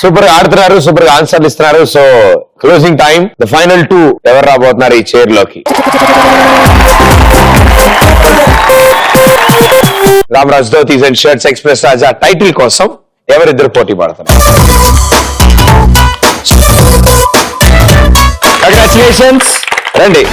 Super గా ఆడుతున్నారు, super గా ఆన్సర్లు ఇస్తున్నారు. So closing time, the final 2 ఎవరు రాబోతున్నారు ఈ చైర్ లోకి? Ramraj dhotis and shirts express Raja title కోసం ఎవరిద్దరు పోటీ పడుతున్నారు? కంగ్రాచులేషన్స్, రండి.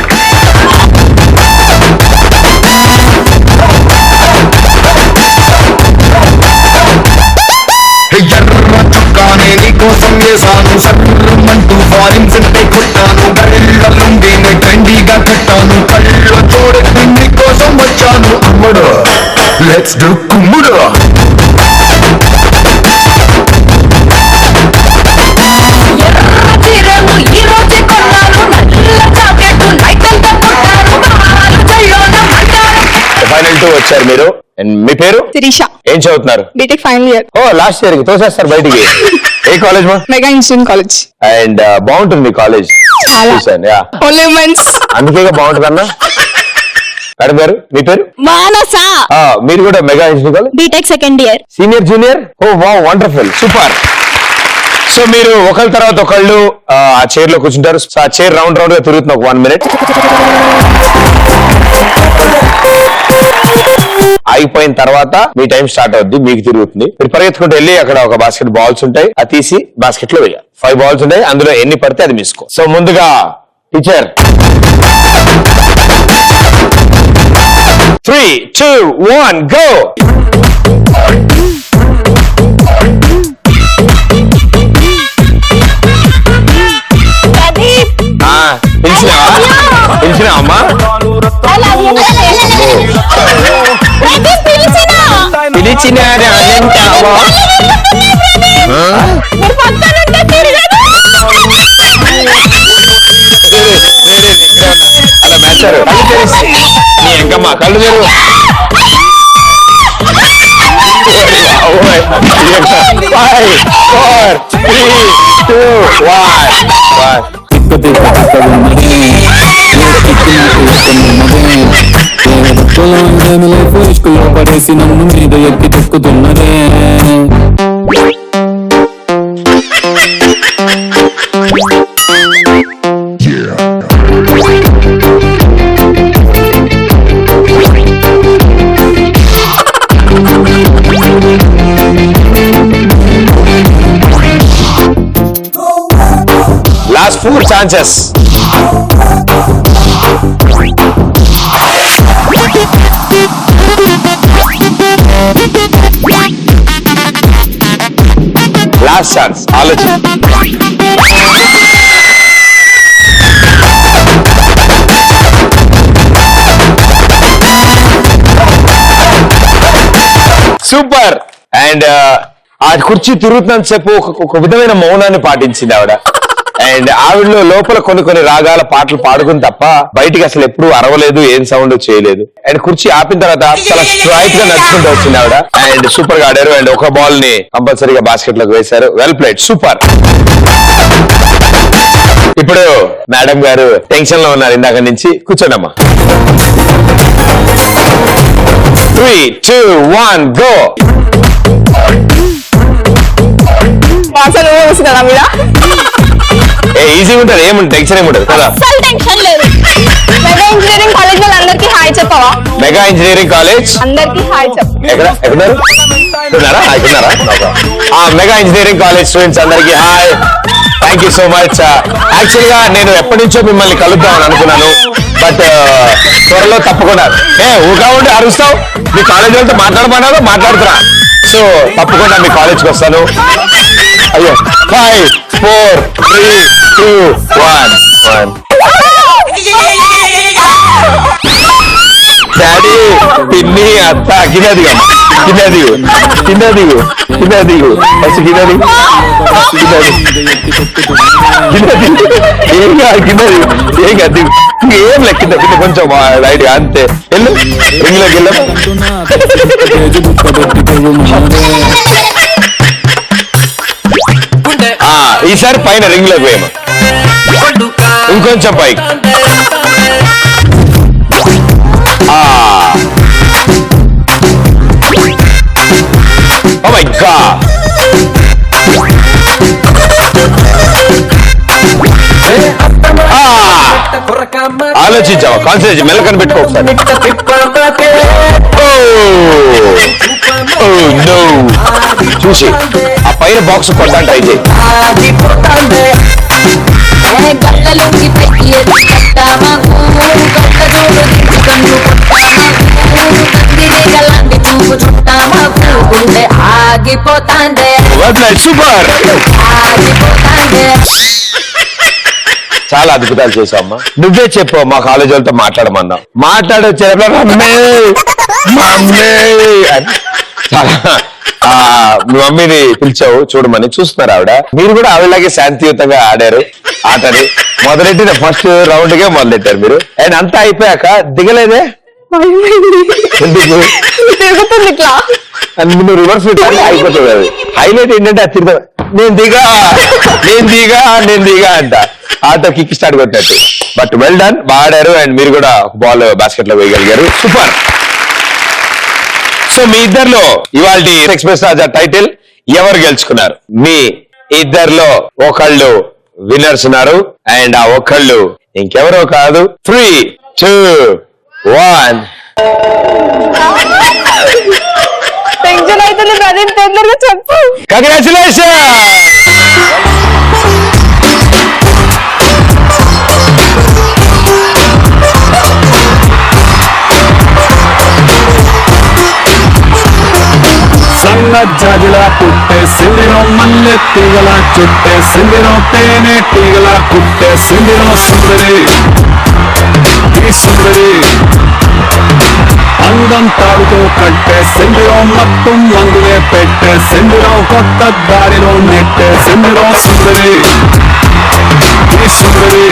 ఎర్ర చుక్కానే నీకోసం వేసాను, సర్రమంటూ ఫారిన్స్ అంటే కొట్టాను, కళ్ళలుండినే ట్రెండీగా కట్టాను, కళ్ళ చూడకి నీకోసం వచ్చాను. అమ్ముడు లెట్స్ డు కుమ్ముడు. ఫైనల్ 2 వచ్చారు మీరు. అండ్ మీ పేరు? శిరీష. ఏం చదువుతున్నారు? BTech final year. ఓ, లాస్ట్ ఇయర్ కి తోసేస్తారు బయటికి. ఏ కాలేజ్ మా? Mega engineering college. అండ్ బాగుంటుంది మీ కాలేజ్. Only women's. అందుకే బాగుంటుంది అన్న. మేడం గారు మీ పేరు? మానస. మీరు కూడా Mega engineering college BTech second year. Senior junior. Oh wow, wonderful, super. So మీరు ఒకళ్ళ తర్వాత ఒకళ్ళు ఆ చైర్ లో కూర్చుంటారు. ఆ చైర్ రౌండ్ రౌండ్ గా తిరుగుతుంది ఒక 1 minute. అయిపోయిన తర్వాత మీ టైం స్టార్ట్ అవుద్ది, మీకు తిరుగుతుంది. మీరు పరిగెత్తుకుంటూ వెళ్ళి అక్కడ ఒక బాస్కెట్ బాల్స్ ఉంటాయి, అది తీసి బాస్కెట్ లో వేయాలి. 5 balls ఉంటాయి, అందులో ఎన్ని పడితే అది మిస్కో. సో ముందుగా టీచర్ 3, 2, 1 గో. పిలిచినా అమ్మా? పిలిచినా అలా మేస్తారు. కళ్ళు తెరిస్తే నీ ఎంకమ్మా, కళ్ళు తెరు. 5, 4, 3, 2, 1. పడేసి నన్ను మీద ఎక్కి తొక్కుతున్నదే. Last 4 chances. Last chance. ఆలోచన. సూపర్. అండ్ ఆ కుర్చీ తిరుగుతున్నంత సేపు ఒక విధమైన మౌనాన్ని పాటించింది ఆవిడ. అండ్ ఆవిడలో లోపల కొన్ని రాగాల పాటలు పాడుకుని తప్ప బయటికి అసలు ఎప్పుడు అరవలేదు, ఏం సౌండ్ చేయలేదు. అండ్ కుర్చీ ఆపిన తర్వాత చాలా స్ట్రైట్ గా నడుచుకుంటూ వచ్చింది ఆవిడ. అండ్ సూపర్ గా ఆడారు. అండ్ ఒక బాల్ ని కంపల్సరీగా బాస్కెట్ లోకి వేశారు. Well played, super. ఇప్పుడు మేడం గారు టెన్షన్ లో ఉన్నారు ఇందాక నుంచి. కూర్చోండమ్మా. 3, 2, 1 గో. ఈజీ ఉంటుంది, ఏముంటుంది, టెన్షన్ ఏముంటుంది కదా. మెగా ఇంజనీరింగ్ కాలేజ్ వాళ్ళందరికీ హాయ్ చెప్పవా? మెగా ఇంజనీరింగ్ కాలేజ్ అందరికీ హాయ్ చెప్పు. ఎక్కడున్నారు? మెగా ఇంజనీరింగ్ కాలేజ్ స్టూడెంట్స్ అందరికీ hi. Thank you so much. Actual గా నేను ఎప్పటి నుంచో మిమ్మల్ని కలుద్దామని అనుకున్నాను, బట్ త్వరలో తప్పకుండా. ఊగా ఉండి అరుస్తావు, మీ కాలేజ్ వాళ్ళతో మాట్లాడమన్నాను, మాట్లాడుతున్నా. సో తప్పకుండా మీ కాలేజ్కి వస్తాను. అయ్యో 5, 4, 3, 2, 1. డాడీ, పిన్ని, అత్త కిందదిగా, కిందదిగు, కిందదిగు, కిందదిగు, ఫస్ట్ కిందదిగు, ఏం కాదు, కిందదిగు, ఏం కాదు, ఏం లెక్క కింద కొంచెం లైట్ అంతే. వెళ్ళు రింగ్లోకి వెళ్ళా. ఈసారి పైన రింగ్ లోకి పోయాము, ఇంకొంచెం పైకి. Oh my God! ఆలోచించావా కాన్సన్ట్రేషన్ మెల్లకని పెట్టుకో ఒకసారి No. చూసి ఆ పైన బాక్స్ కొట్టడానికి ట్రై చేయి గల్లలోకి పెట్టి కట్టామకు కట్టజోడు కన్ను కొట్టామకు కందిరేగలాంటి చూపు చుట్టామకు గుండె ఆగిపోతాందే సూపర్ ఆగిపోతాందే చాలా అద్భుతాలు చేసావమ్మా నువ్వే చెప్పు మా కాలేజ్ వాళ్ళతో మాట్లాడమన్నా మాట్లాడొచ్చేటప్పుడు మమ్మీ అని చాలా మీ మమ్మీని పిలిచావు చూడమని చూస్తున్నారు ఆవిడ మీరు కూడా ఆవిడలాగే శాంతియుతంగా ఆడారు ఆటని మొదలెట్టిన ఫస్ట్ రౌండ్ గే మొదలెట్టారు మీరు అండ్ అంతా అయిపోయాక దిగలేదే ఎందుకు తిరుగుతుంది ఇట్లా అని నువ్వు రివర్స్ అయిపోతుంది అది హైలైట్ ఏంటంటే అది తిరుగుతా నేను దిగా అంట ఆటో కిక్ స్టార్ట్ కొట్టినట్టు బట్ వెల్ డన్ బాడారు అండ్ మీరు కూడా బాల్ బాస్కెట్ లో వేయగలిగారు సూపర్ సో మీ ఇద్దరిలో ఇవాళ ఎక్స్ప్రెస్ రాజా టైటిల్ ఎవరు గెలుచుకున్నారు మీ ఇద్దరిలో ఒకళ్ళు విన్నర్స్ ఉన్నారు అండ్ ఆ ఒకళ్ళు ఇంకెవరో కాదు 3, 2, 1 టెన్షన్ అవుతుంది ప్రదీప్ తొందరగా చెప్పు కంగ్రాచులేషన్ సన్న జాజిలా పుట్టే సిందిరో మల్లె తీగల చుట్టే సిందిరో తేనె తీగల పుట్టే సిందిరో సుందరి ఈ సుందరి అందం తాడుతో కట్టే సిందిరో మొత్తం మందులే పెట్టే సిందిరో కొత్త దారిలో నెట్టే సిందిరో సుందరి ఈ సుందరి